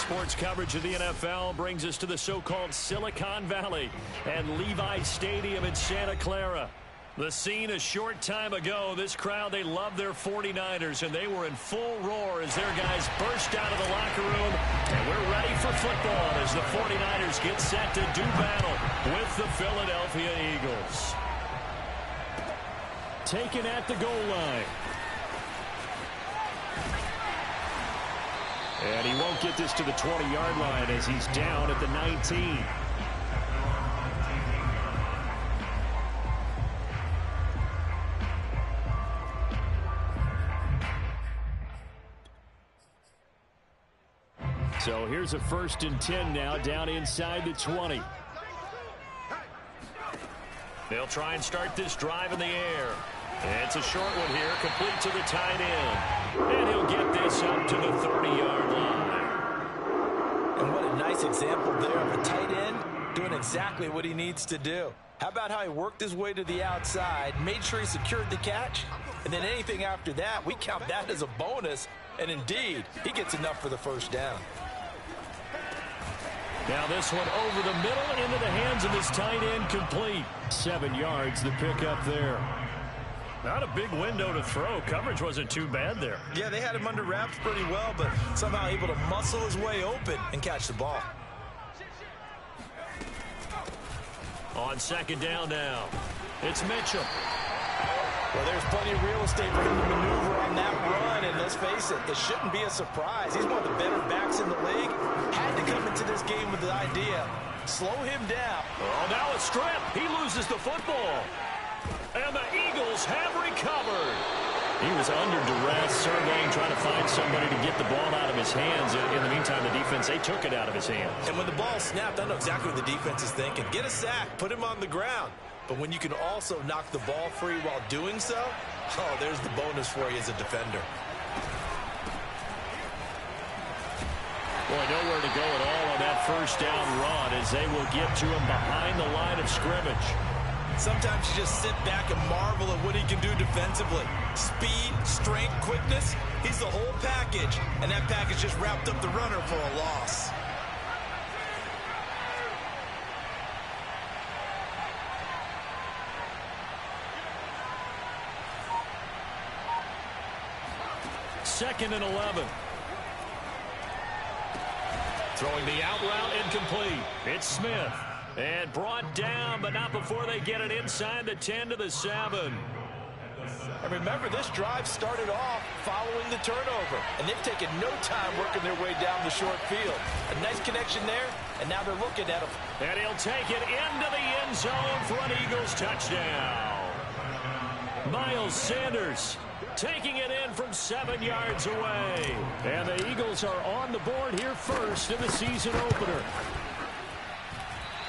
sports coverage of the NFL brings us to the so-called Silicon Valley and Levi Stadium in Santa Clara. The scene a short time ago, this crowd, they love their 49ers, and they were in full roar as their guys burst out of the locker room. And we're ready for football as the 49ers get set to do battle with the Philadelphia Eagles. Taken at the goal line. And he won't get this to the 20-yard line as he's down at the 19. So here's a 1st and 10 now, down inside the 20. They'll try and start this drive in the air. It's a short one here, complete to the tight end. And he'll get this up to the 30-yard line. And what a nice example there of a tight end doing exactly what he needs to do. How about how he worked his way to the outside, made sure he secured the catch, and then anything after that, we count that as a bonus. And indeed, he gets enough for the first down. Now this one over the middle into the hands of this tight end, complete. 7 yards, the pickup there. Not a big window to throw. Coverage wasn't too bad there. Yeah, they had him under wraps pretty well, but somehow able to muscle his way open and catch the ball. On 2nd down now, it's Mitchell. Well, there's plenty of real estate for him to maneuver on that run, and let's face it, it shouldn't be a surprise. He's one of the better backs in the league. Had to come into this game with the idea, slow him down. Oh, now a strip. He loses the football. And the Eagles have recovered. He was under duress, surveying, trying to find somebody to get the ball out of his hands. In the meantime, the defense, they took it out of his hands. And when the ball snapped, I know exactly what the defense is thinking. Get a sack, put him on the ground. But when you can also knock the ball free while doing so, oh, there's the bonus for you as a defender. Boy, nowhere to go at all on that 1st down run as they will get to him behind the line of scrimmage. Sometimes you just sit back and marvel at what he can do defensively. Speed, strength, quickness, he's the whole package. And that package just wrapped up the runner for a loss. Second and 11. Throwing the out route, incomplete. It's Smith. And brought down, but not before they get it inside the 10 to the 7. And remember, this drive started off following the turnover. And they've taken no time working their way down the short field. A nice connection there, and now they're looking at him. And he'll take it into the end zone for an Eagles touchdown. Miles Sanders taking it in from 7 yards away. And the Eagles are on the board here first in the season opener.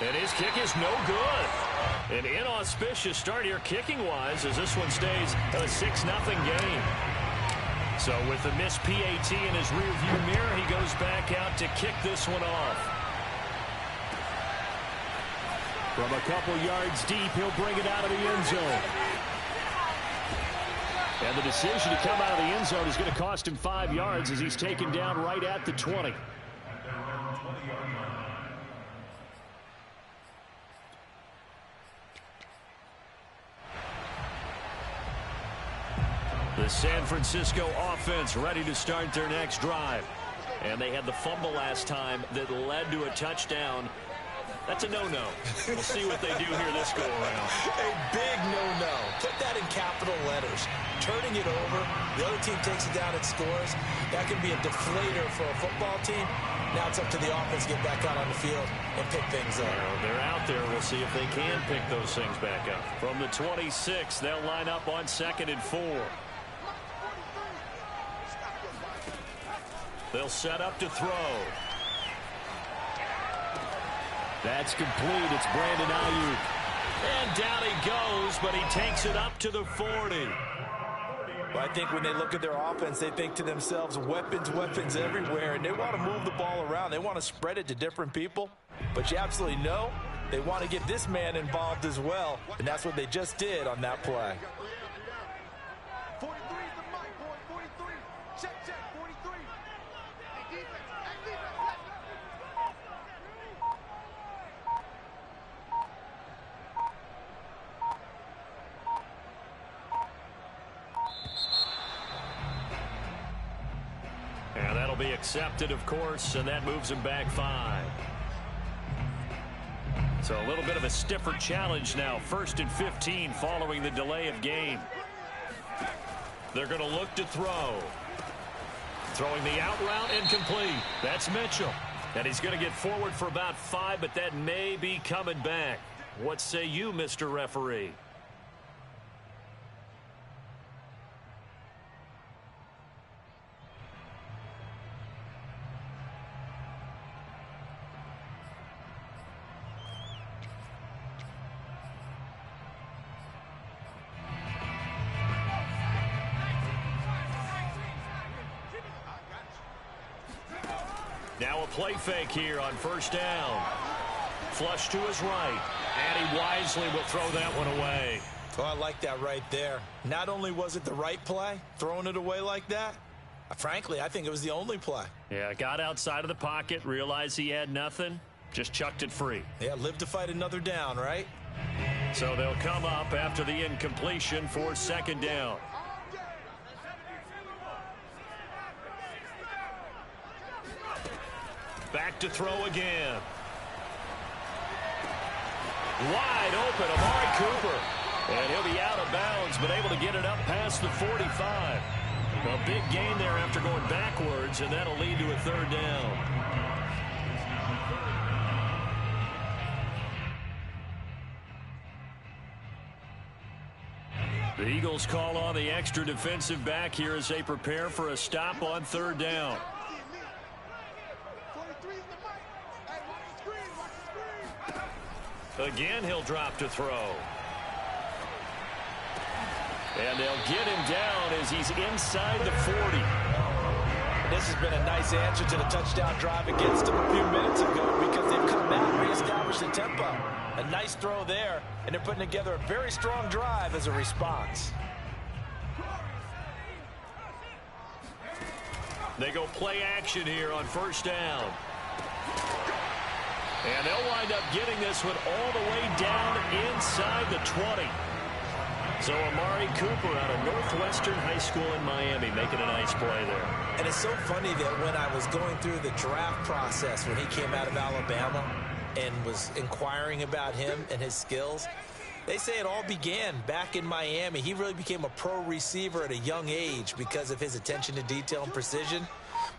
And his kick is no good. An inauspicious start here kicking-wise as this one stays a 6-0 game. So with the missed PAT in his rearview mirror, he goes back out to kick this one off. From a couple yards deep, he'll bring it out of the end zone. And the decision to come out of the end zone is going to cost him 5 yards as he's taken down right at the 20. The San Francisco offense ready to start their next drive. And they had the fumble last time that led to a touchdown. That's a no-no. We'll see what they do here this go-around. A big no-no. Put that in capital letters. Turning it over, the other team takes it down and scores. That can be a deflator for a football team. Now it's up to the offense to get back out on the field and pick things up. Well, they're out there. We'll see if they can pick those things back up. From the 26, they'll line up on 2nd and 4. They'll set up to throw. That's complete. It's Brandon Ayuk. And down he goes, but he takes it up to the 40. Well, I think when they look at their offense, they think to themselves, weapons, weapons everywhere, and they want to move the ball around. They want to spread it to different people. But you absolutely know they want to get this man involved as well, and that's what they just did on that play. 43 is the mic, boy. 43. Check, check. 43. Hey, defense. Hey, defense. Left. Accepted, of course, and that moves him back 5. So a little bit of a stiffer challenge now. 1st and 15 following the delay of game. They're going to look to throw. Throwing the out route incomplete. That's Mitchell. And he's going to get forward for about 5, but that may be coming back. What say you, Mr. Referee? Now a play fake here on 1st down. Flush to his right. And he wisely will throw that one away. Oh, I like that right there. Not only was it the right play, throwing it away like that, frankly, I think it was the only play. Yeah, got outside of the pocket, realized he had nothing, just chucked it free. Yeah, live to fight another down, right? So they'll come up after the incompletion for 2nd down. Back to throw again. Wide open, Amari Cooper. And he'll be out of bounds, but able to get it up past the 45. A big gain there after going backwards, and that'll lead to a 3rd down. The Eagles call on the extra defensive back here as they prepare for a stop on 3rd down. Again, he'll drop to throw. And they'll get him down as he's inside the 40. This has been a nice answer to the touchdown drive against them a few minutes ago because they've come out and reestablished the tempo. A nice throw there, and they're putting together a very strong drive as a response. They go play action here on 1st down. And they'll wind up getting this one all the way down inside the 20. So Amari Cooper out of Northwestern High School in Miami making a nice play there. And it's so funny that when I was going through the draft process when he came out of Alabama and was inquiring about him and his skills, they say it all began back in Miami. He really became a pro receiver at a young age because of his attention to detail and precision.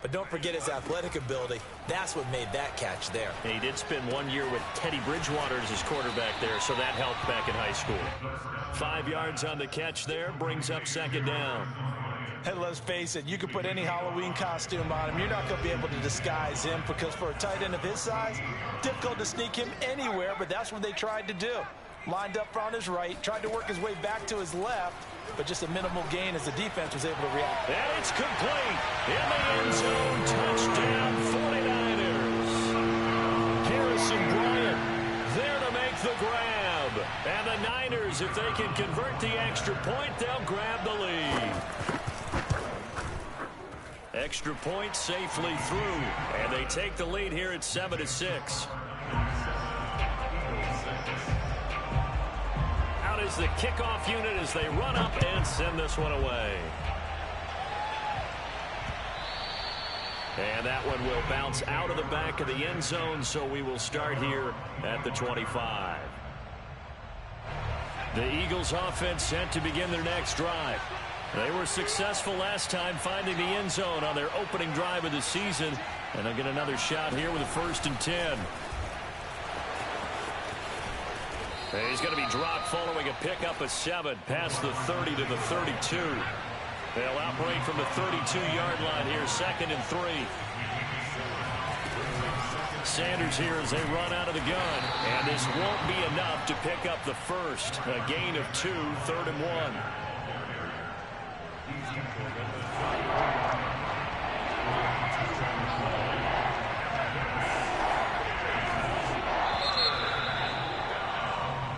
But don't forget his athletic ability. That's what made that catch there. He did spend 1 year with Teddy Bridgewater as his quarterback there, so that helped back in high school. 5 yards on the catch there, brings up 2nd down. Hey, let's face it, you can put any Halloween costume on him. You're not going to be able to disguise him because for a tight end of his size, difficult to sneak him anywhere, but that's what they tried to do. Lined up on his right, tried to work his way back to his left, but just a minimal gain as the defense was able to react. And it's complete. In the end zone, touchdown 49ers. Harrison Bryant there to make the grab. And the Niners, if they can convert the extra point, they'll grab the lead. Extra point safely through. And they take the lead here at 7-6. Is the kickoff unit as they run up and send this one away. And that one will bounce out of the back of the end zone, so we will start here at the 25. The Eagles offense set to begin their next drive. They were successful last time finding the end zone on their opening drive of the season, and they'll get another shot here with a 1st and 10. He's going to be dropped following a pickup of 7 past the 30 to the 32. They'll operate from the 32-yard line here, 2nd and 3. Sanders here as they run out of the gun, and this won't be enough to pick up the first. A gain of 2, 3rd and 1.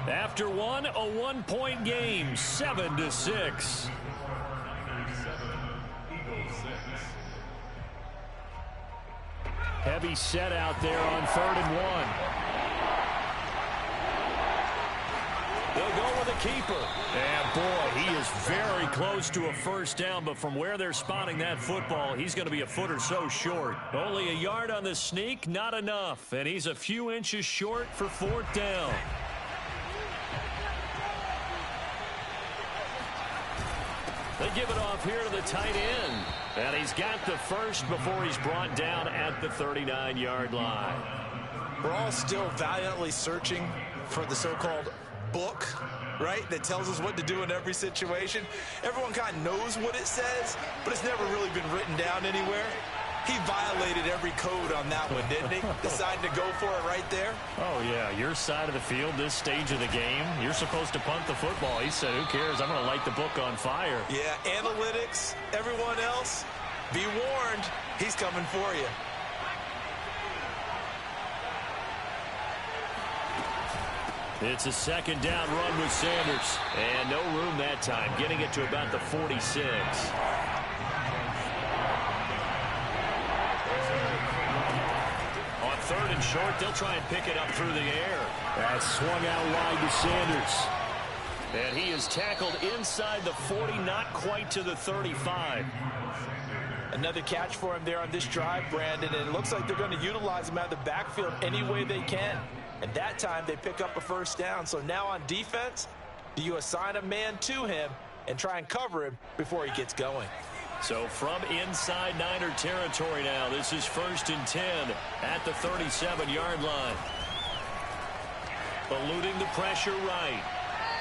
After one, a 1-point game, 7-6. Heavy set out there on 3rd and 1. They'll go with a keeper. And, boy, he is very close to a first down, but from where they're spotting that football, he's going to be a foot or so short. Only a yard on the sneak, not enough. And he's a few inches short for fourth down. They give it off here to the tight end. And he's got the first before he's brought down at the 39-yard line. We're all still valiantly searching for the so-called book, right, that tells us what to do in every situation. Everyone kind of knows what it says, but it's never really been written down anywhere. He violated every code on that one, didn't he? Deciding to go for it right there. Oh, yeah, your side of the field, this stage of the game, you're supposed to punt the football. He said, who cares? I'm going to light the book on fire. Yeah, analytics, everyone else, be warned, he's coming for you. It's a second down run with Sanders. And no room that time, getting it to about the 46. On third and short, they'll try and pick it up through the air. That's swung out wide to Sanders. And he is tackled inside the 40, not quite to the 35. Another catch for him there on this drive, Brandon, and it looks like they're going to utilize him out of the backfield any way they can. And that time they pick up a first down. So now on defense, do you assign a man to him and try and cover him before he gets going? So from inside Niner territory now, this is 1st and 10 at the 37-yard line. Eluding the pressure right.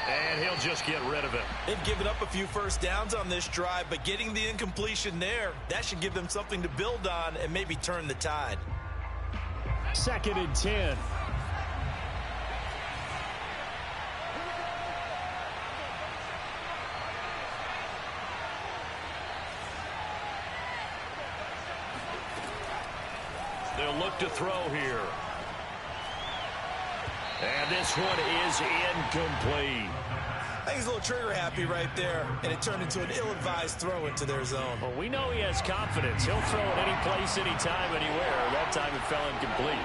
And he'll just get rid of it. They've given up a few first downs on this drive, but getting the incompletion there, that should give them something to build on and maybe turn the tide. 2nd and 10. They'll look to throw here. And this one is incomplete. I think he's a little trigger happy right there, and it turned into an ill-advised throw into their zone. Well, we know he has confidence. He'll throw it any place, anytime, anywhere. That time it fell incomplete.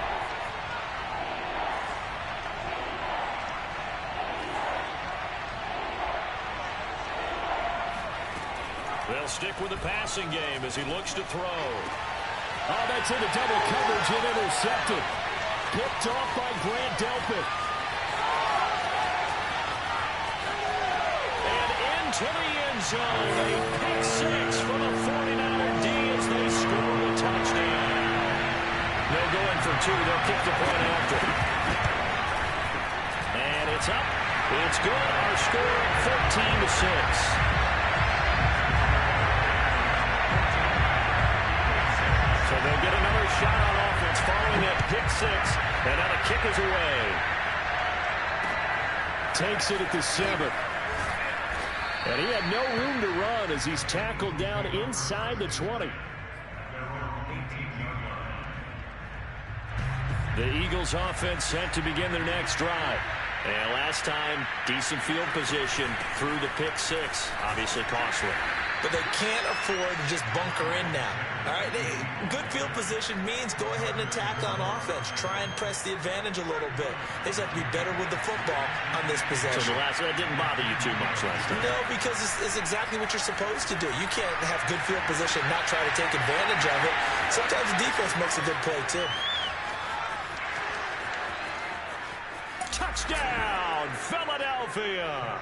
They'll stick with the passing game as he looks to throw. Oh, that's into double coverage and intercepted. Picked off by Grant Delpit. And into the end zone. A pick six from a 49er D as they score a touchdown. They'll go in for two. They'll kick the point after. And it's up. It's good. Our score 14-6. So they'll get another shot on offense following that pick six. And now the kick is away. Takes it at the 7. And he had no room to run as he's tackled down inside the 20. The Eagles offense set to begin their next drive. And last time, decent field position through the pick six. Obviously costly. But they can't afford to just bunker in now. All right, good field position means go ahead and attack on offense. Try and press the advantage a little bit. They just have to be better with the football on this possession. So that didn't bother you too much last time? No, because it's exactly what you're supposed to do. You can't have good field position and not try to take advantage of it. Sometimes the defense makes a good play, too. Touchdown, Philadelphia!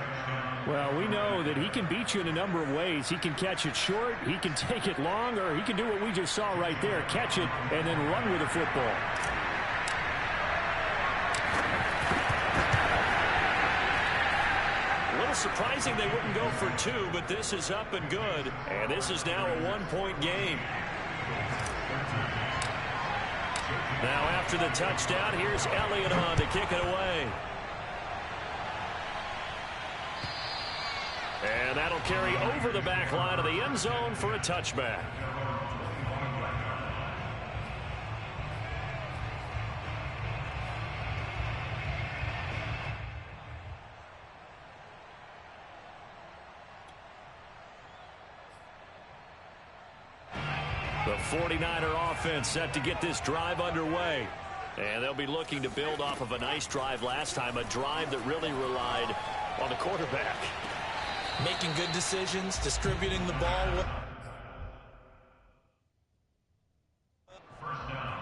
Well, we know that he can beat you in a number of ways. He can catch it short, he can take it long, or he can do what we just saw right there, catch it and then run with the football. A little surprising they wouldn't go for two, but this is up and good. And this is now a one-point game. Now after the touchdown, here's Elliott on to kick it away. And that'll carry over the back line of the end zone for a touchback. The 49er offense set to get this drive underway. And they'll be looking to build off of a nice drive last time, a drive that really relied on the quarterback. Making good decisions, distributing the ball.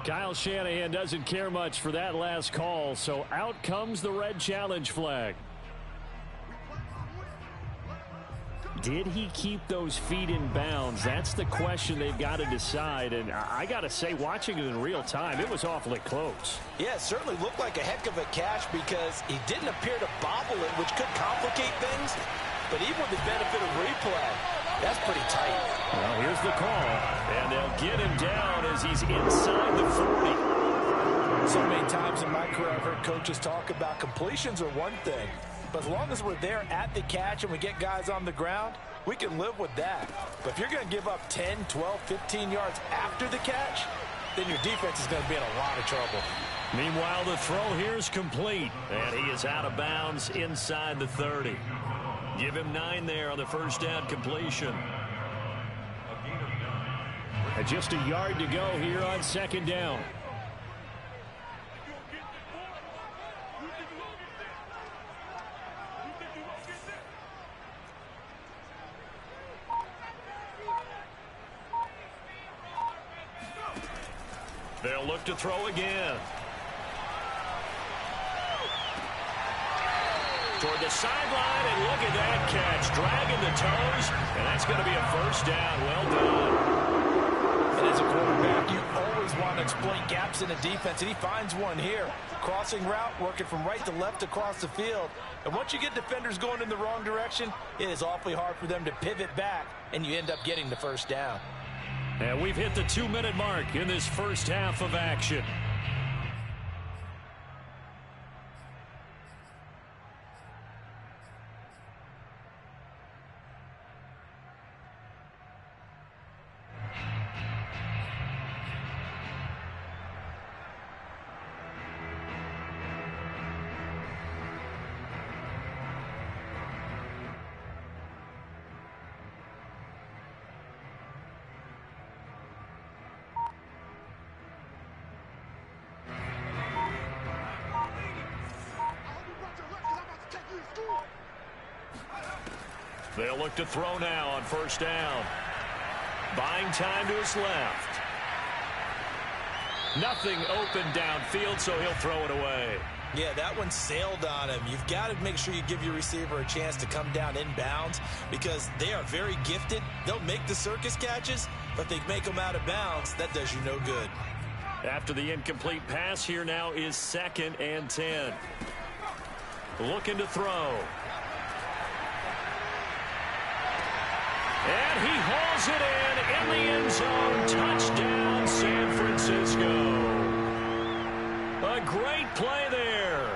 Kyle Shanahan doesn't care much for that last call, so out comes the red challenge flag. Did he keep those feet in bounds? That's the question they've got to decide. And I got to say, watching it in real time, it was awfully close. Yeah, it certainly looked like a heck of a catch because he didn't appear to bobble it, which could complicate things. But even with the benefit of replay, that's pretty tight. Well, here's the call. And they'll get him down as he's inside the 40. So many times in my career, I've heard coaches talk about completions are one thing. But as long as we're there at the catch and we get guys on the ground, we can live with that. But if you're going to give up 10, 12, 15 yards after the catch, then your defense is going to be in a lot of trouble. Meanwhile, the throw here is complete. And he is out of bounds inside the 30. Give him 9 there on the first down completion. And just a yard to go here on second down. They'll look to throw again. Toward the sideline, and look at that catch. Dragging the toes, and that's going to be a first down. Well done. And as a quarterback, you always want to exploit gaps in the defense, and he finds one here. Crossing route, working from right to left across the field. And once you get defenders going in the wrong direction, it is awfully hard for them to pivot back, and you end up getting the first down. And we've hit the 2-minute mark in this first half of action. They'll look to throw now on first down. Buying time to his left. Nothing open downfield, so he'll throw it away. Yeah, that one sailed on him. You've got to make sure you give your receiver a chance to come down inbounds because they are very gifted. They'll make the circus catches, but if they make them out of bounds, that does you no good. After the incomplete pass, here now is 2nd and 10. Looking to throw. And he hauls it in the end zone. Touchdown, San Francisco. A great play there.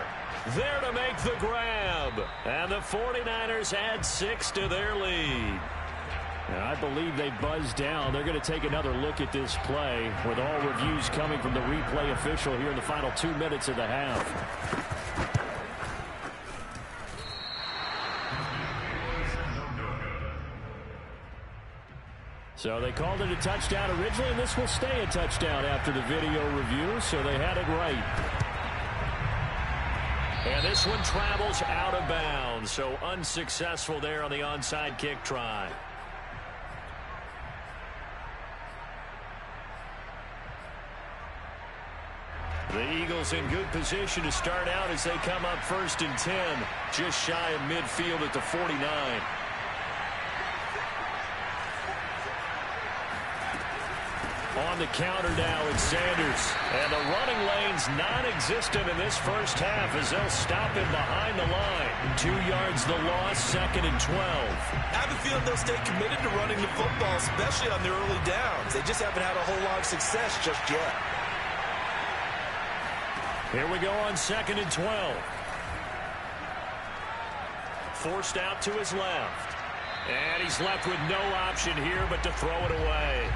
There to make the grab. And the 49ers add 6 to their lead. And I believe they buzzed down. They're going to take another look at this play with all reviews coming from the replay official here in the final 2 minutes of the half. So they called it a touchdown originally, and this will stay a touchdown after the video review, so they had it right. And this one travels out of bounds, so unsuccessful there on the onside kick try. The Eagles in good position to start out as they come up 1st and 10, just shy of midfield at the 49. On the counter now, it's Sanders. And the running lane's non-existent in this first half as they'll stop him behind the line. 2 yards the loss, 2nd and 12. I have a feeling they'll stay committed to running the football, especially on their early downs. They just haven't had a whole lot of success just yet. Here we go on 2nd and 12. Forced out to his left. And he's left with no option here but to throw it away.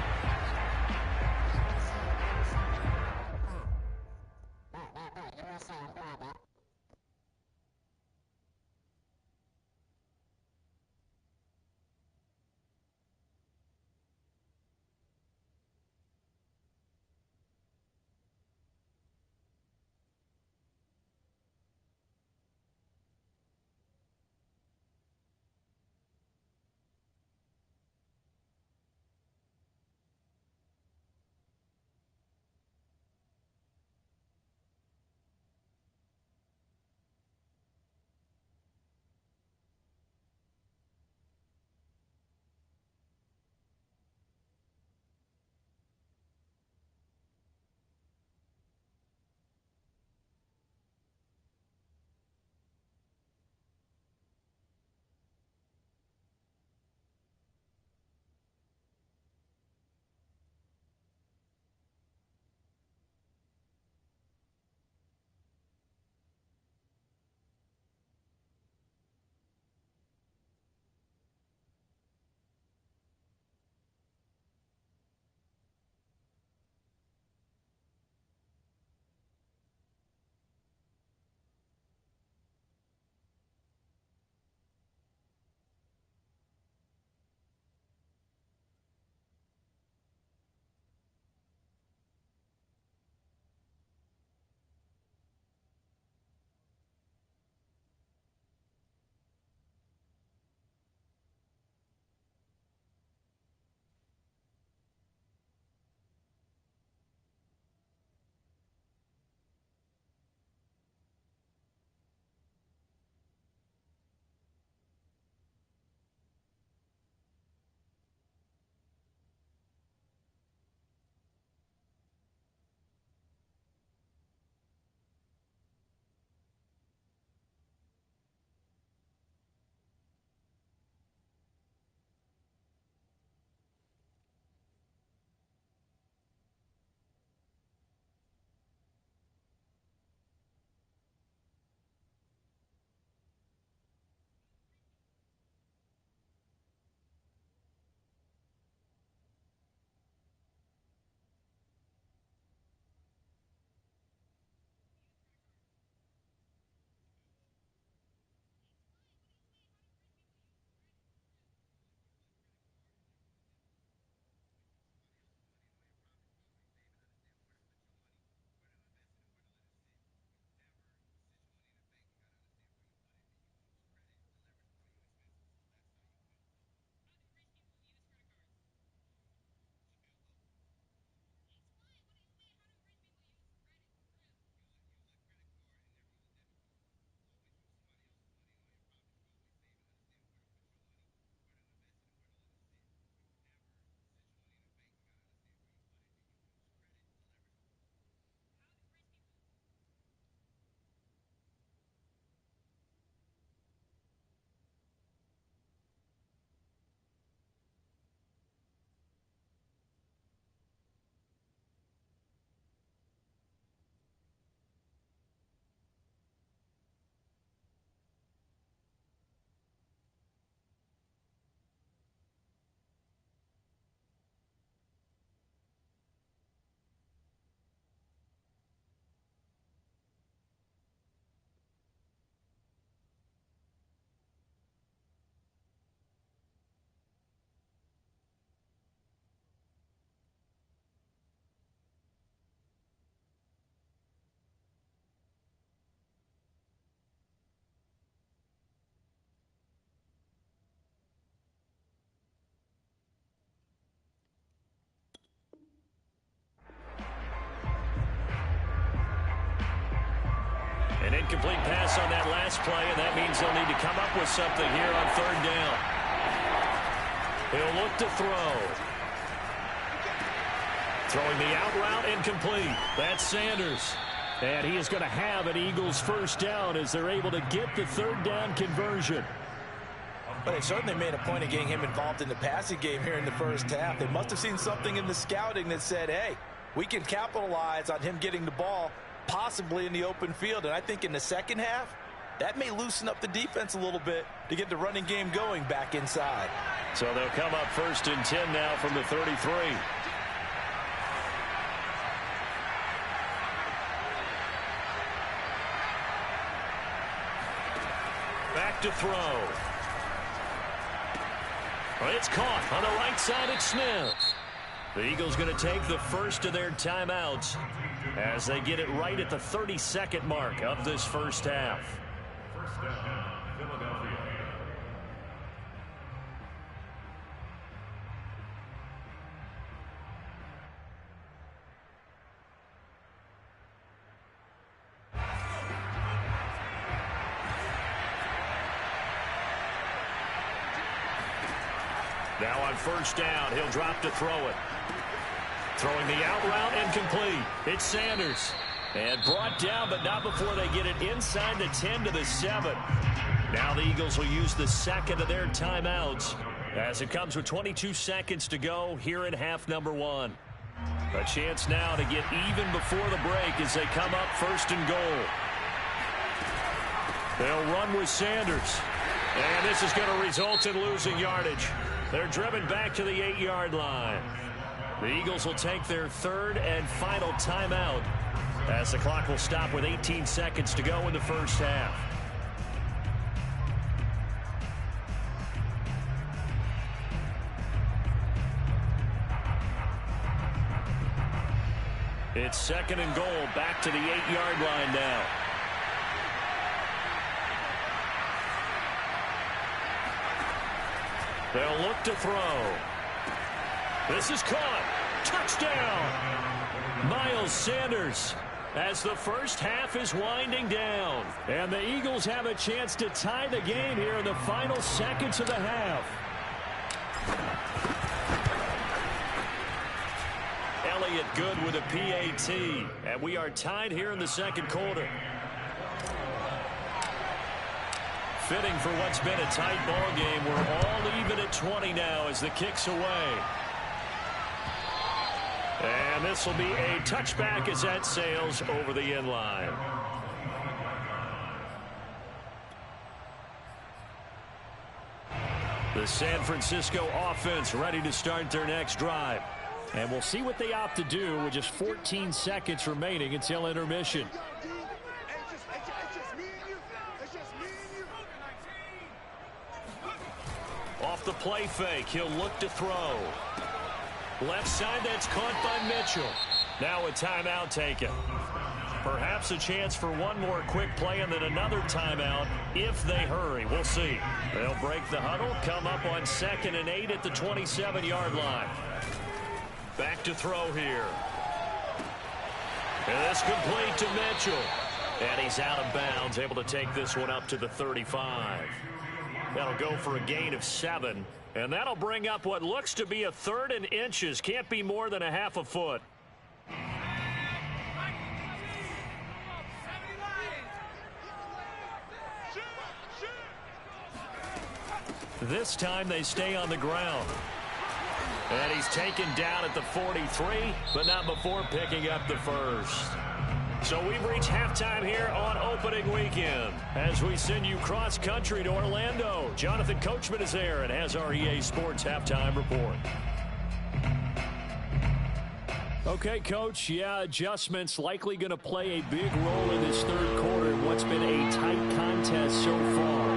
Incomplete pass on that last play, and that means they'll need to come up with something here on third down. He'll look to throw. Throwing the out route, incomplete. That's Sanders. And he is going to have an Eagles first down as they're able to get the third down conversion. But they certainly made a point of getting him involved in the passing game here in the first half. They must have seen something in the scouting that said, hey, we can capitalize on him getting the ball possibly in the open field. And I think in the second half, that may loosen up the defense a little bit to get the running game going back inside. So they'll come up 1st and 10 now from the 33. Back to throw. It's caught on the right side at Smith. The Eagles going to take the first of their timeouts as they get it right at the 32nd mark of this first half. First down, Philadelphia. Now on first down, he'll drop to throw it. Throwing the out route, incomplete. It's Sanders. And brought down, but not before they get it inside the 10 to the 7. Now the Eagles will use the second of their timeouts as it comes with 22 seconds to go here in half number 1. A chance now to get even before the break as they come up 1st and goal. They'll run with Sanders. And this is going to result in losing yardage. They're driven back to the 8-yard line. The Eagles will take their third and final timeout as the clock will stop with 18 seconds to go in the first half. It's 2nd and goal, back to the 8-yard line now. They'll look to throw. This is caught. Touchdown. Miles Sanders as the first half is winding down. And the Eagles have a chance to tie the game here in the final seconds of the half. Elliott good with a PAT. And we are tied here in the second quarter. Fitting for what's been a tight ball game. We're all even at 20 now as the kick's away. And this will be a touchback as that sails over the end line. The San Francisco offense ready to start their next drive. And we'll see what they opt to do with just 14 seconds remaining until intermission. Off the play fake, he'll look to throw. Left side, that's caught by Mitchell. Now a timeout taken. Perhaps a chance for one more quick play and then another timeout if they hurry. We'll see. They'll break the huddle, come up on 2nd and 8 at the 27-yard line. Back to throw here. And this complete to Mitchell. And he's out of bounds, able to take this one up to the 35. That'll go for a gain of 7. And that'll bring up what looks to be a 3rd and inches. Can't be more than a half a foot. This time they stay on the ground. And he's taken down at the 43, but not before picking up the first. So we've reached halftime here on opening weekend as we send you cross-country to Orlando. Jonathan Coachman is there and has our EA Sports halftime report. Okay, Coach, adjustments likely going to play a big role in this third quarter in what's been a tight contest so far.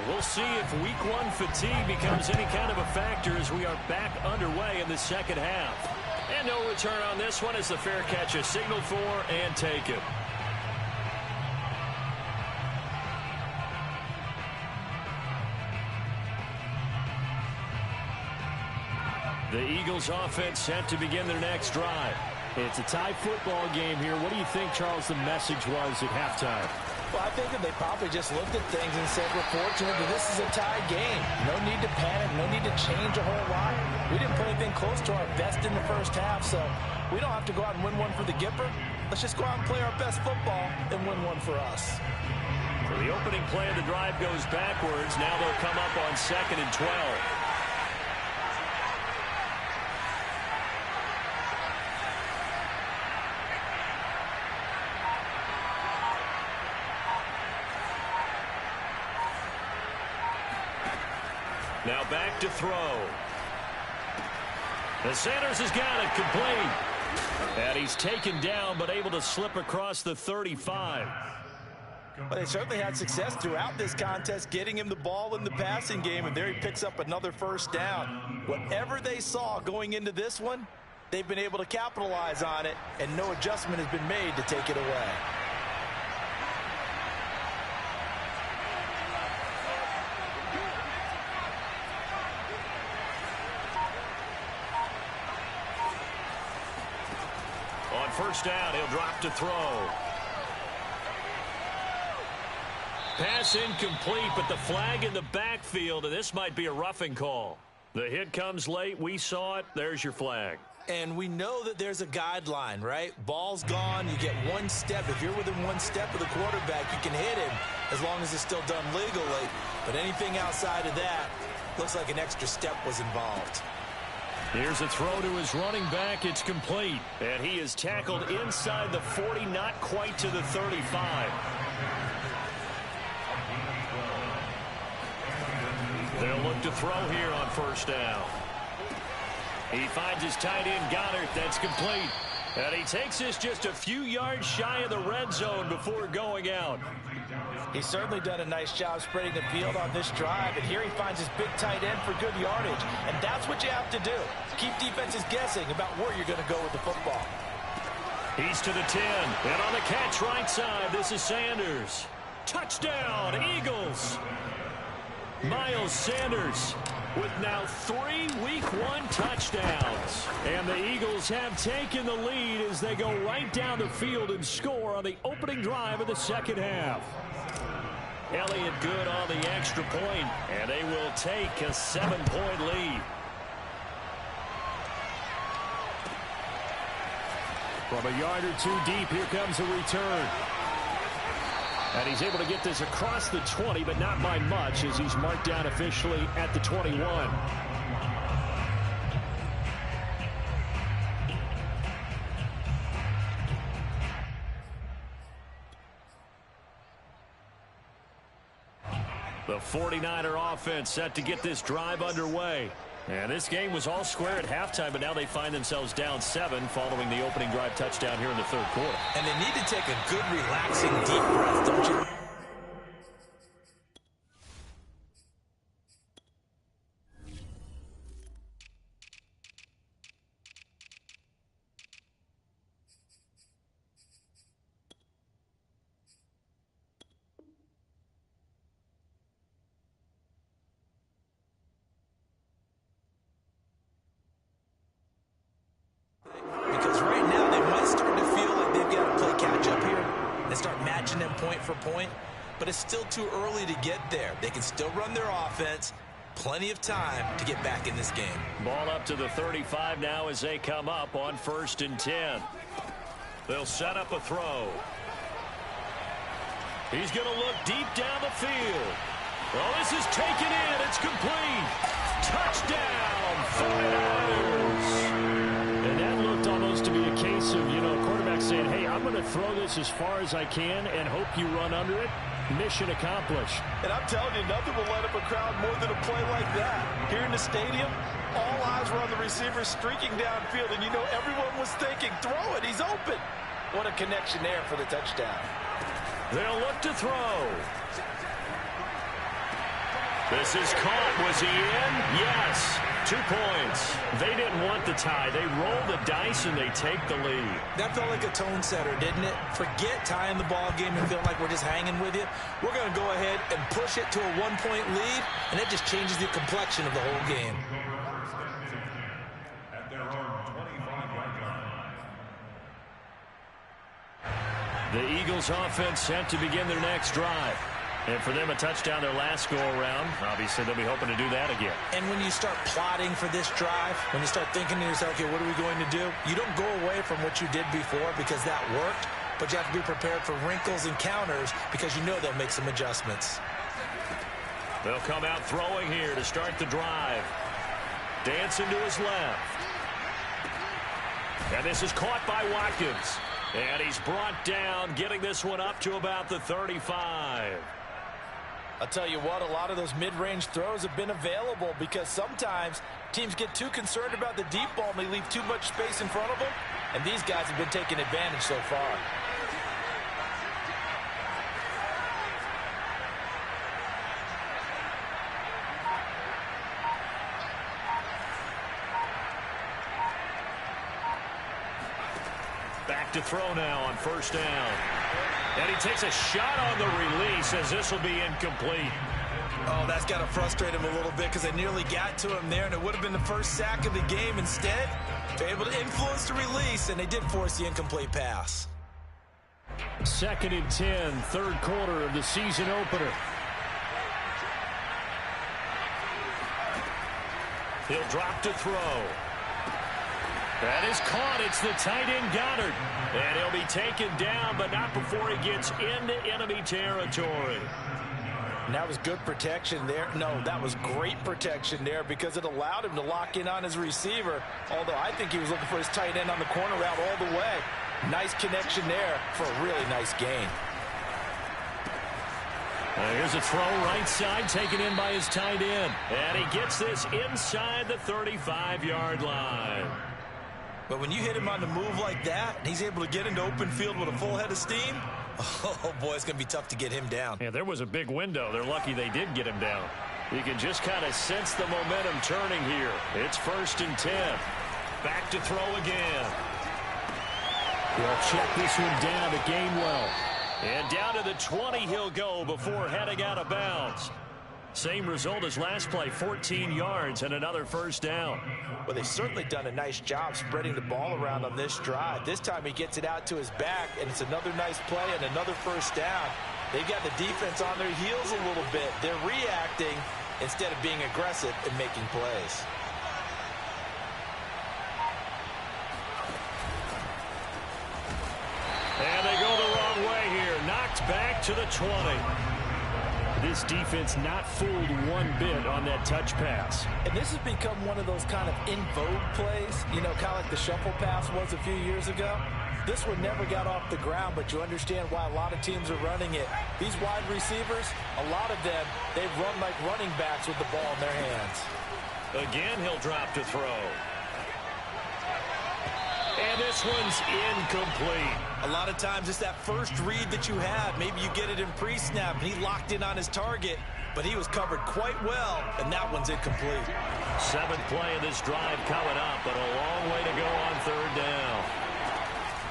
We'll see if week 1 fatigue becomes any kind of a factor as we are back underway in the second half. And no return on this one as the fair catch is signaled for and taken. The Eagles offense set to begin their next drive. It's a tie football game here. What do you think, Charles, the message was at halftime? Well, I think that they probably just looked at things and said, we're fortunate that this is a tie game. No need to panic, no need to change a whole lot. We didn't play anything close to our best in the first half, so we don't have to go out and win one for the Gipper. Let's just go out and play our best football and win one for us. So the opening play of the drive goes backwards. Now they'll come up on 2nd and 12. Now back to throw. And Sanders has got it complete. And he's taken down but able to slip across the 35. Well, they certainly had success throughout this contest getting him the ball in the passing game, and there he picks up another first down. Whatever they saw going into this one, they've been able to capitalize on it, and no adjustment has been made to take it away. On first down, he'll drop to throw. Pass incomplete, but the flag in the backfield, and this might be a roughing call. The hit comes late. We saw it. There's your flag. And we know that there's a guideline, right? Ball's gone. You get one step. If you're within one step of the quarterback, you can hit him as long as it's still done legally. But anything outside of that, looks like an extra step was involved. Here's a throw to his running back. It's complete. And he is tackled inside the 40, not quite to the 35. They'll look to throw here on first down. He finds his tight end, Goddard. That's complete. And he takes this just a few yards shy of the red zone before going out. He's certainly done a nice job spreading the field on this drive, and here he finds his big tight end for good yardage. And that's what you have to do. Keep defenses guessing about where you're going to go with the football. He's to the 10. And on the catch right side, this is Sanders. Touchdown, Eagles. Miles Sanders with now 3 Week 1 touchdowns. And the Eagles have taken the lead as they go right down the field and score on the opening drive of the second half. Elliott good on the extra point, and they will take a 7-point lead. From a yard or two deep, here comes a return. And he's able to get this across the 20, but not by much, as he's marked down officially at the 21. The 49er offense set to get this drive underway. And this game was all square at halftime, but now they find themselves down 7 following the opening drive touchdown here in the third quarter. And they need to take a good, relaxing, deep breath, don't you? But it's still too early to get there. They can still run their offense. Plenty of time to get back in this game. Ball up to the 35 now as they come up on 1st and 10. They'll set up a throw. He's going to look deep down the field. Oh, this is taken in. It's complete. Touchdown, 49ers. And that looked almost to be a case of, quarterback saying, hey, I'm going to throw this as far as I can and hope you run under it. Mission accomplished. And I'm telling you, nothing will light up a crowd more than a play like that. Here in the stadium, all eyes were on the receiver streaking downfield, and everyone was thinking, throw it, he's open. What a connection there for the touchdown. They'll look to throw. This is caught. Was he in? Yes. 2 points. They didn't want the tie. They rolled the dice and they take the lead. That felt like a tone setter, didn't it? Forget tying the ball game and feeling like we're just hanging with you. We're going to go ahead and push it to a 1-point lead, and it just changes the complexion of the whole game. At their own 25-yard line. The Eagles offense set to begin their next drive. And for them, a touchdown their last go-around. Obviously, they'll be hoping to do that again. And when you start plotting for this drive, when you start thinking to yourself, okay, what are we going to do? You don't go away from what you did before because that worked, but you have to be prepared for wrinkles and counters because you know they'll make some adjustments. They'll come out throwing here to start the drive. Dancing to his left. And this is caught by Watkins. And he's brought down, getting this one up to about the 35. I'll tell you what, a lot of those mid-range throws have been available because sometimes teams get too concerned about the deep ball and they leave too much space in front of them. And these guys have been taking advantage so far. Back to throw now on first down. And he takes a shot on the release as this will be incomplete. Oh, that's got to frustrate him a little bit because they nearly got to him there, and it would have been the first sack of the game. Instead, they're able to influence the release, and they did force the incomplete pass. 2nd and 10, third quarter of the season opener. He'll drop to throw. That is caught. It's the tight end Goddard. And he'll be taken down, but not before he gets into enemy territory. And that was good protection there. No, that was great protection there because it allowed him to lock in on his receiver. Although I think he was looking for his tight end on the corner route all the way. Nice connection there for a really nice gain. Here's a throw right side taken in by his tight end. And he gets this inside the 35-yard line. But when you hit him on the move like that, and he's able to get into open field with a full head of steam, oh, boy, it's going to be tough to get him down. Yeah, there was a big window. They're lucky they did get him down. You can just kind of sense the momentum turning here. It's 1st and 10. Back to throw again. He'll check this one down to Gainwell. And down to the 20 he'll go before heading out of bounds. Same result as last play, 14 yards and another first down. Well, they've certainly done a nice job spreading the ball around on this drive. This time he gets it out to his back, and it's another nice play and another first down. They've got the defense on their heels a little bit. They're reacting instead of being aggressive and making plays. And they go the wrong way here. Knocked back to the 20. This defense not fooled one bit on that touch pass. And this has become one of those kind of in vogue plays, you know, kind of like the shuffle pass was a few years ago. This one never got off the ground, but you understand why a lot of teams are running it. These wide receivers, a lot of them, they've run like running backs with the ball in their hands. Again, he'll drop to throw. And this one's incomplete. A lot of times it's that first read that you have. Maybe you get it in pre-snap, and he locked in on his target, but he was covered quite well, and that one's incomplete. 7th play of this drive coming up, but a long way to go on 3rd down.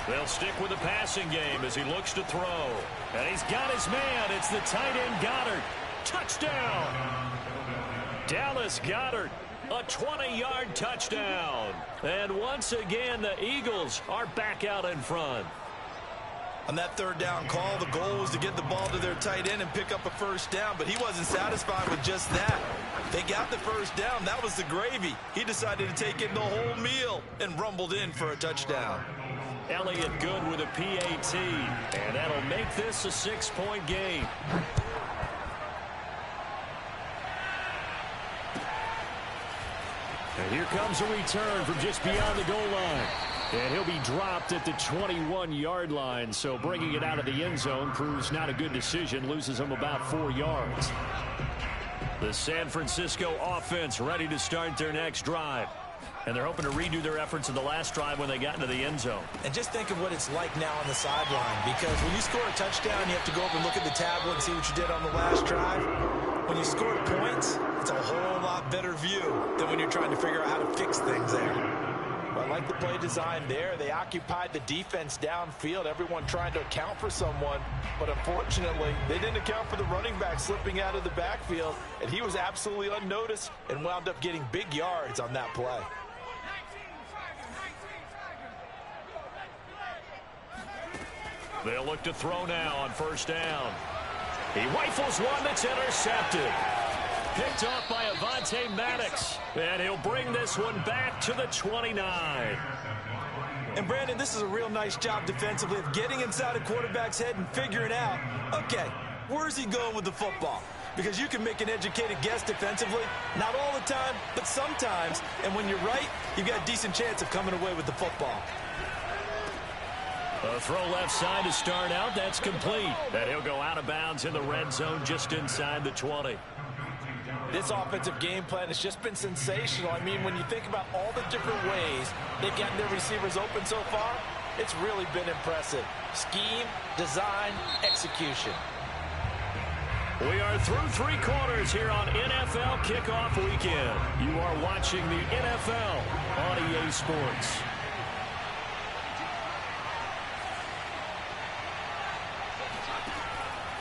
They'll stick with the passing game as he looks to throw. And he's got his man. It's the tight end Goddard. Touchdown! Dallas Goddard. A 20-yard touchdown. And once again, the Eagles are back out in front. On that 3rd down call, the goal was to get the ball to their tight end and pick up a first down, but he wasn't satisfied with just that. They got the first down. That was the gravy. He decided to take in the whole meal and rumbled in for a touchdown. Elliott good with a PAT, and that'll make this a 6-point game. And here comes a return from just beyond the goal line. And he'll be dropped at the 21-yard line, so bringing it out of the end zone proves not a good decision, loses him about 4 yards. The San Francisco offense ready to start their next drive. And they're hoping to redo their efforts in the last drive when they got into the end zone. And just think of what it's like now on the sideline, because when you score a touchdown, you have to go over and look at the tablet and see what you did on the last drive. When you score points, it's a whole lot better view than when you're trying to figure out how to fix things there. But I like the play design there. They occupied the defense downfield, everyone trying to account for someone. But unfortunately, they didn't account for the running back slipping out of the backfield. And he was absolutely unnoticed and wound up getting big yards on that play. They'll look to throw now on first down. He rifles one that's intercepted. Picked off by Avonte Maddox. And he'll bring this one back to the 29. And Brandon, this is a real nice job defensively of getting inside a quarterback's head and figuring out, okay, where's he going with the football? Because you can make an educated guess defensively, not all the time, but sometimes. And when you're right, you've got a decent chance of coming away with the football. A throw left side to start out. That's complete. And he'll go out of bounds in the red zone just inside the 20. This offensive game plan has just been sensational. I mean, when you think about all the different ways they've gotten their receivers open so far, it's really been impressive. Scheme, design, execution. We are through 3 quarters here on NFL Kickoff Weekend. You are watching the NFL on EA Sports.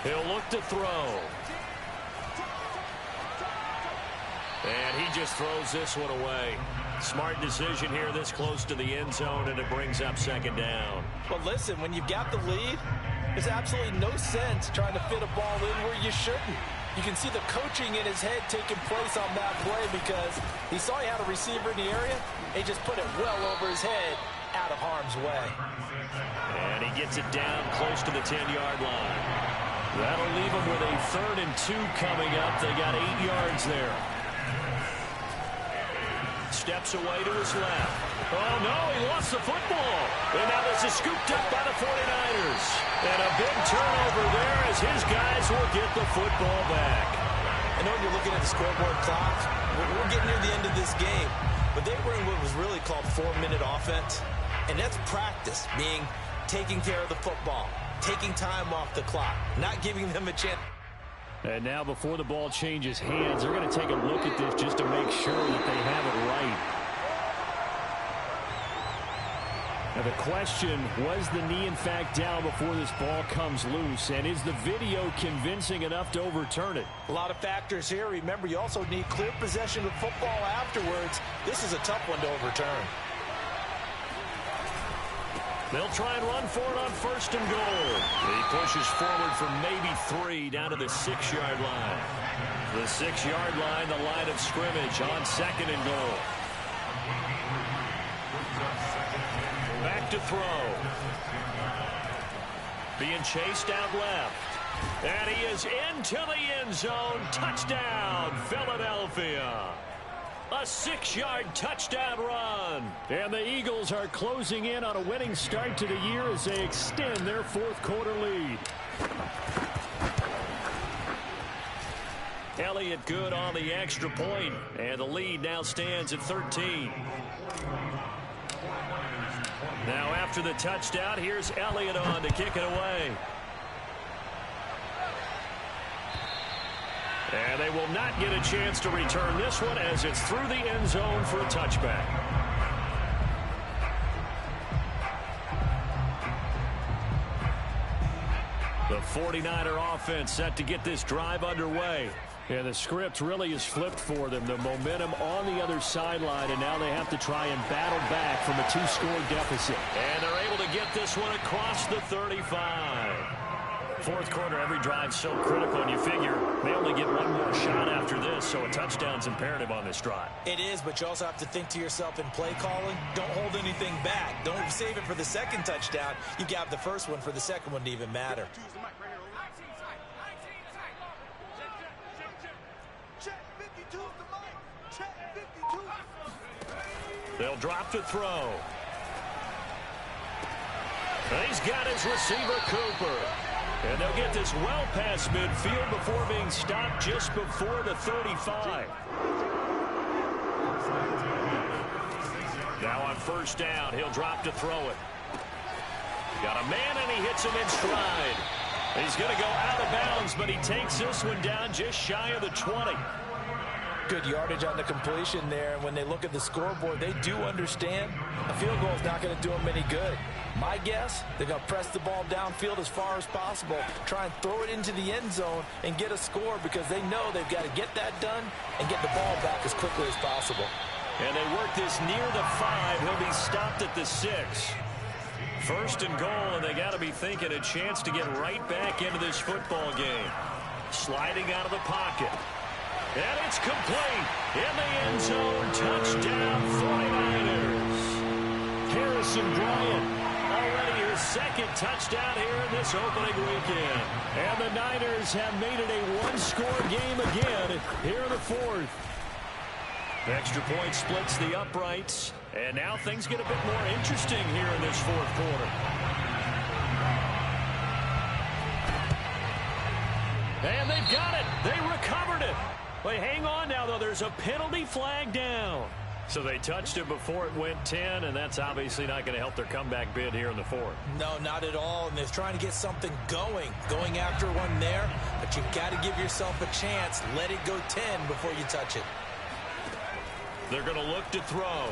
He'll look to throw. And he just throws this one away. Smart decision here this close to the end zone, and it brings up second down. Well, listen, when you've got the lead, there's absolutely no sense trying to fit a ball in where you shouldn't. You can see the coaching in his head taking place on that play because he saw he had a receiver in the area. He just put it well over his head out of harm's way. And he gets it down close to the 10-yard line. That'll leave him with a 3rd and 2 coming up. They got 8 yards there. Steps away to his left. Oh, no, he lost the football. And now this is scooped up by the 49ers. And a big turnover there as his guys will get the football back. I know you're looking at the scoreboard clock. We're getting near the end of this game. But they were in what was really called 4-minute offense. And that's practice, meaning taking care of the football, taking time off the clock, not giving them a chance. And now before the ball changes hands, they're going to take a look at this just to make sure that they have it right. Now the question, was the knee in fact down before this ball comes loose? And is the video convincing enough to overturn it? A lot of factors here. Remember, you also need clear possession of football afterwards. This is a tough one to overturn. They'll try and run for it on 1st and goal. He pushes forward for maybe 3 down to the 6-yard line. The 6-yard line, the line of scrimmage on 2nd and goal. Back to throw. Being chased out left. And he is into the end zone. Touchdown, Philadelphia. A 6-yard touchdown run. And the Eagles are closing in on a winning start to the year as they extend their 4th quarter lead. Elliott good on the extra point, and the lead now stands at 13. Now after the touchdown, here's Elliott on to kick it away. And they will not get a chance to return this one as it's through the end zone for a touchback. The 49er offense set to get this drive underway. And the script really is flipped for them. The momentum on the other sideline, and now they have to try and battle back from a 2-score deficit. And they're able to get this one across the 35. 4th quarter, every drive so critical, and you figure they only get one more shot after this, so a touchdown's imperative on this drive. It is, but you also have to think to yourself in play calling, don't hold anything back. Don't save it for the 2nd touchdown. You got the 1st one for the 2nd one to even matter. They'll drop to throw. He's got his receiver, Cooper. And they'll get this well past midfield before being stopped just before the 35. Now on 1st down, he'll drop to throw it. Got a man, and he hits him in stride. He's going to go out of bounds, but he takes this one down just shy of the 20. Good yardage on the completion there. And when they look at the scoreboard, they do understand a field goal is not going to do them any good. My guess, they're going to press the ball downfield as far as possible, try and throw it into the end zone and get a score because they know they've got to get that done and get the ball back as quickly as possible. And they work this near the 5. He'll be stopped at the 6. First and goal, and they got to be thinking a chance to get right back into this football game. Sliding out of the pocket. And it's complete. In the end zone, touchdown 49ers. Harrison Bryant, already his second touchdown here in this opening weekend. And the Niners have made it a one-score game again here in the fourth. Extra point splits the uprights. And now things get a bit more interesting here in this fourth quarter. And they've got it. They recovered it. They hang on now, though. There's a penalty flag down. So they touched it before it went 10, and that's obviously not going to help their comeback bid here in the fourth. No, not at all, and they're trying to get something going after one there, but you've got to give yourself a chance. Let it go 10 before you touch it. They're going to look to throw.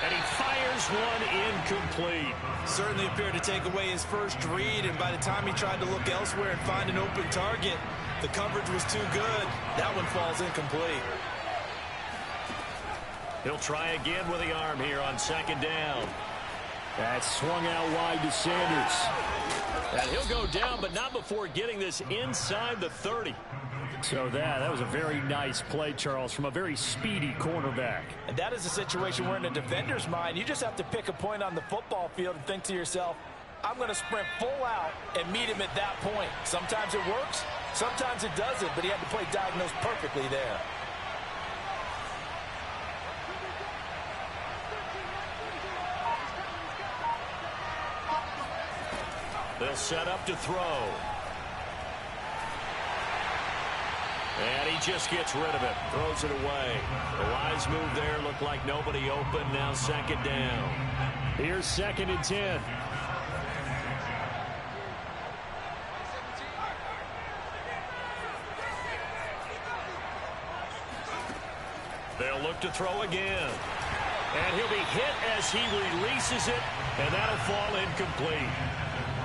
And he fires one incomplete. Certainly appeared to take away his first read, and by the time he tried to look elsewhere and find an open target, the coverage was too good. That one falls incomplete. He'll try again with the arm here on second down. That's swung out wide to Sanders. And he'll go down, but not before getting this inside the 30. So that was a very nice play, Charles, from a very speedy cornerback. And that is a situation where in a defender's mind, you just have to pick a point on the football field and think to yourself, I'm going to sprint full out and meet him at that point. Sometimes it works, sometimes it doesn't, but he had to play diagnosed perfectly there. They'll set up to throw. And he just gets rid of it. Throws it away. The wise move there. Looked like nobody open. Now second down. Here's second and 10. They'll look to throw again. And he'll be hit as he releases it. And that'll fall incomplete.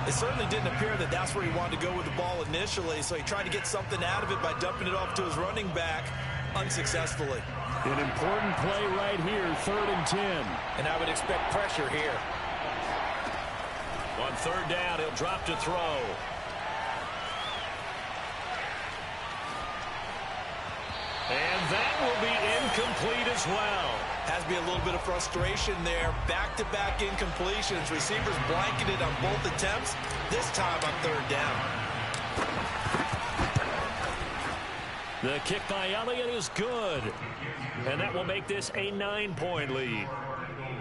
It certainly didn't appear that that's where he wanted to go with the ball initially, so he tried to get something out of it by dumping it off to his running back unsuccessfully. An important play right here, third and 10. And I would expect pressure here. On third down, he'll drop to throw. And that will be incomplete as well. Has to be a little bit of frustration there. Back-to-back incompletions. Receivers blanketed on both attempts. This time on third down. The kick by Elliott is good. And that will make this a 9-point lead.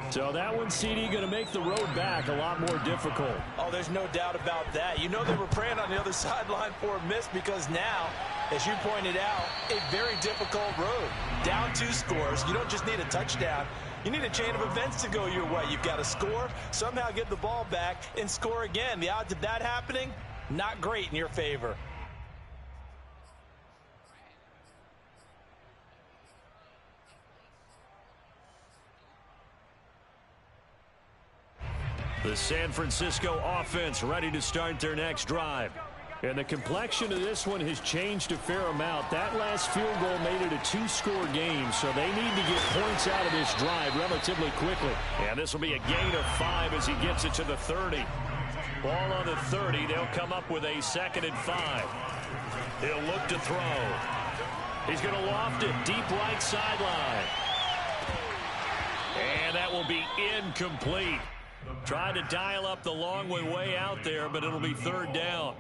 So that one, CD, going to make the road back a lot more difficult. Oh, there's no doubt about that. You know they were praying on the other sideline for a miss because now, as you pointed out, a very difficult road. Down 2 scores. You don't just need a touchdown. You need a chain of events to go your way. You've got to score, somehow get the ball back, and score again. The odds of that happening, not great in your favor. The San Francisco offense ready to start their next drive. And the complexion of this one has changed a fair amount. That last field goal made it a 2-score game, so they need to get points out of this drive relatively quickly. And this will be a gain of 5 as he gets it to the 30. Ball on the 30. They'll come up with a 2nd and 5. He'll look to throw. He's going to loft it deep right sideline. And that will be incomplete. Tried to dial up the long way out there, but it'll be third down.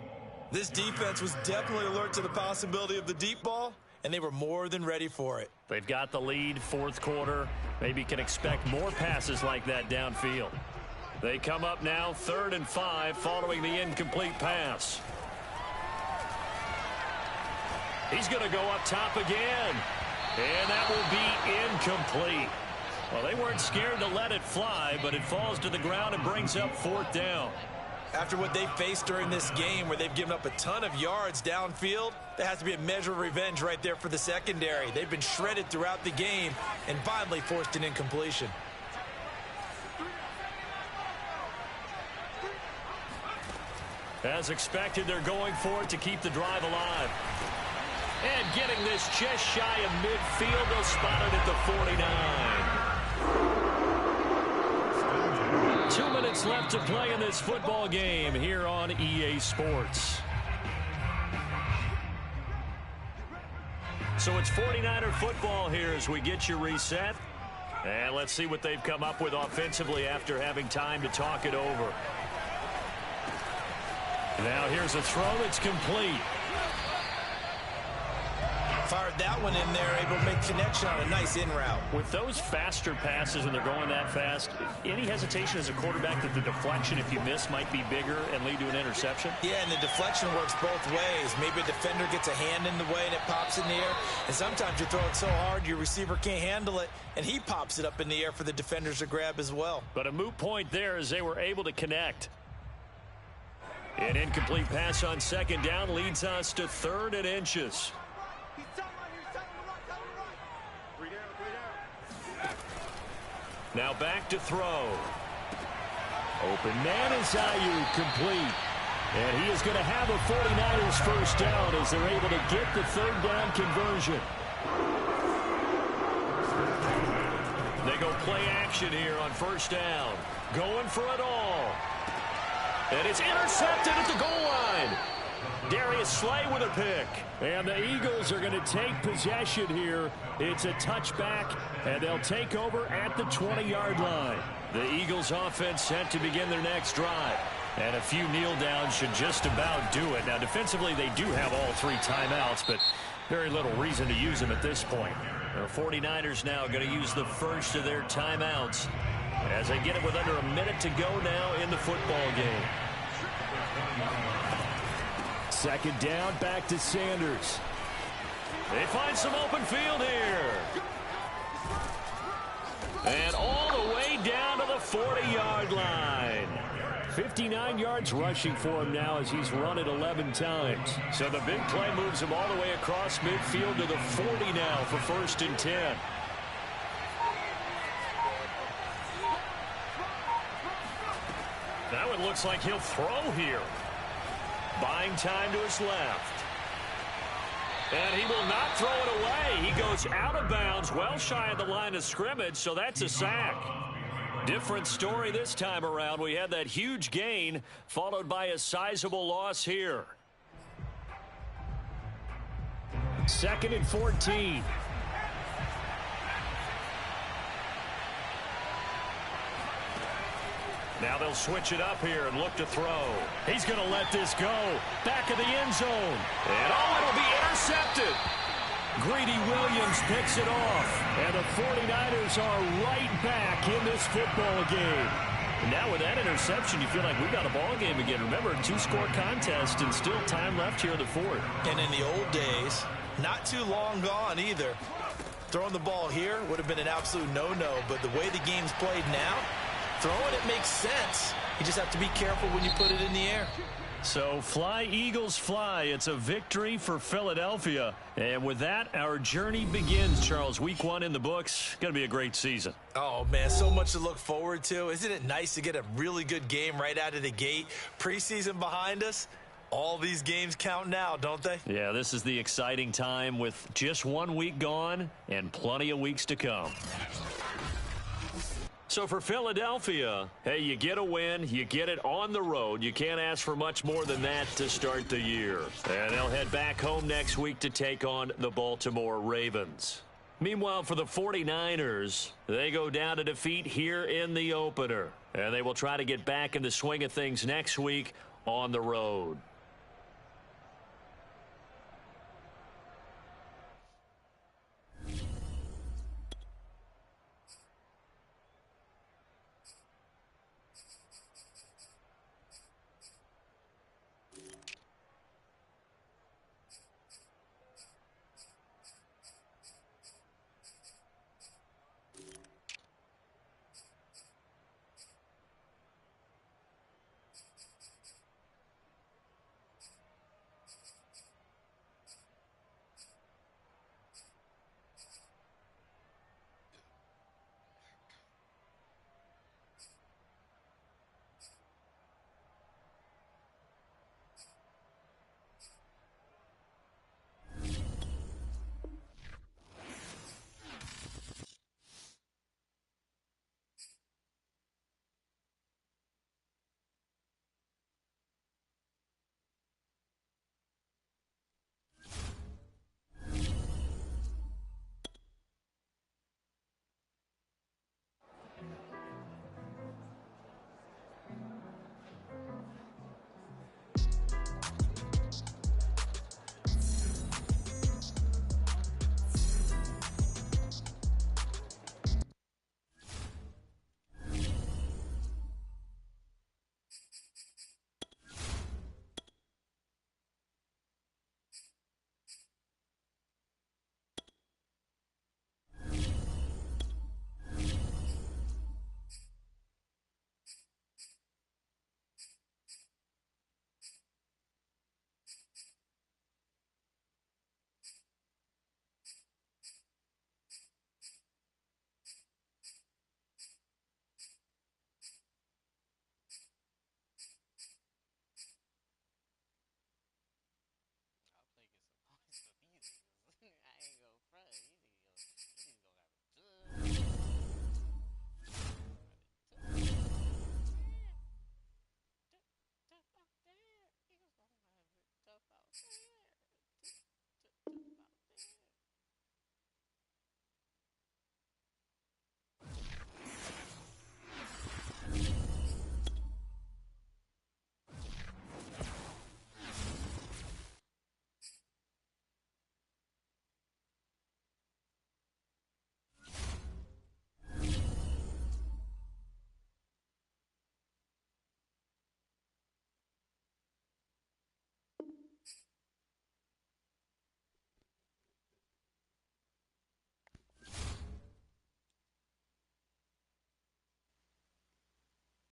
This defense was definitely alert to the possibility of the deep ball, and they were more than ready for it. They've got the lead, fourth quarter. Maybe can expect more passes like that downfield. They come up now, 3rd and 5, following the incomplete pass. He's going to go up top again. And that will be incomplete. Well, they weren't scared to let it fly, but it falls to the ground and brings up 4th down. After what they faced during this game where they've given up a ton of yards downfield, there has to be a measure of revenge right there for the secondary. They've been shredded throughout the game and finally forced an incompletion. As expected, they're going for it to keep the drive alive. And getting this just shy of midfield, they'll spot it at the 49. 2 minutes left to play in this football game here on EA Sports. So it's 49er football here as we get you reset. And let's see what they've come up with offensively after having time to talk it over. Now here's a throw that's complete. Fired that one in there, able to make connection on a nice in route. With those faster passes and they're going that fast, any hesitation as a quarterback that the deflection, if you miss, might be bigger and lead to an interception? Yeah, and the deflection works both ways. Maybe a defender gets a hand in the way and it pops in the air. And sometimes you throw it so hard your receiver can't handle it, and he pops it up in the air for the defenders to grab as well. But a moot point there as they were able to connect. An incomplete pass on second down leads us to 3rd and inches. Now back to throw. Open man is Ayuk, complete. And he is going to have a 49ers first down as they're able to get the 3rd down conversion. They go play action here on first down. Going for it all. And it's intercepted at the goal line. Darius Slay with a pick. And the Eagles are going to take possession here. It's a touchback, and they'll take over at the 20-yard line. The Eagles offense set to begin their next drive. And a few kneel downs should just about do it. Now, defensively, they do have all 3 timeouts, but very little reason to use them at this point. The 49ers now going to use the first of their timeouts as they get it with under a minute to go now in the football game. Second down, back to Sanders. They find some open field here. And all the way down to the 40-yard line. 59 yards rushing for him now as he's run it 11 times. So the big play moves him all the way across midfield to the 40 now for 1st and 10. Now it looks like he'll throw here. Buying time to his left. And he will not throw it away. He goes out of bounds, well shy of the line of scrimmage, so that's a sack. Different story this time around. We had that huge gain, followed by a sizable loss here. 2nd and 14. Now they'll switch it up here and look to throw. He's going to let this go. Back of the end zone. And it'll be intercepted. Greedy Williams picks it off. And the 49ers are right back in this football game. And now with that interception, you feel like we've got a ball game again. Remember, 2-score contest and still time left here in the 4th. And in the old days, not too long gone either. Throwing the ball here would have been an absolute no-no. But the way the game's played now, throwing it makes sense. You just have to be careful when you put it in the air. So fly, Eagles, fly. It's a victory for Philadelphia. And with that, our journey begins, Charles. Week 1 in the books. Going to be a great season. Oh, man, so much to look forward to. Isn't it nice to get a really good game right out of the gate? Preseason behind us. All these games count now, don't they? Yeah, this is the exciting time with just 1 week gone and plenty of weeks to come. So for Philadelphia, hey, you get a win, you get it on the road. You can't ask for much more than that to start the year. And they'll head back home next week to take on the Baltimore Ravens. Meanwhile, for the 49ers, they go down to defeat here in the opener. And they will try to get back in the swing of things next week on the road.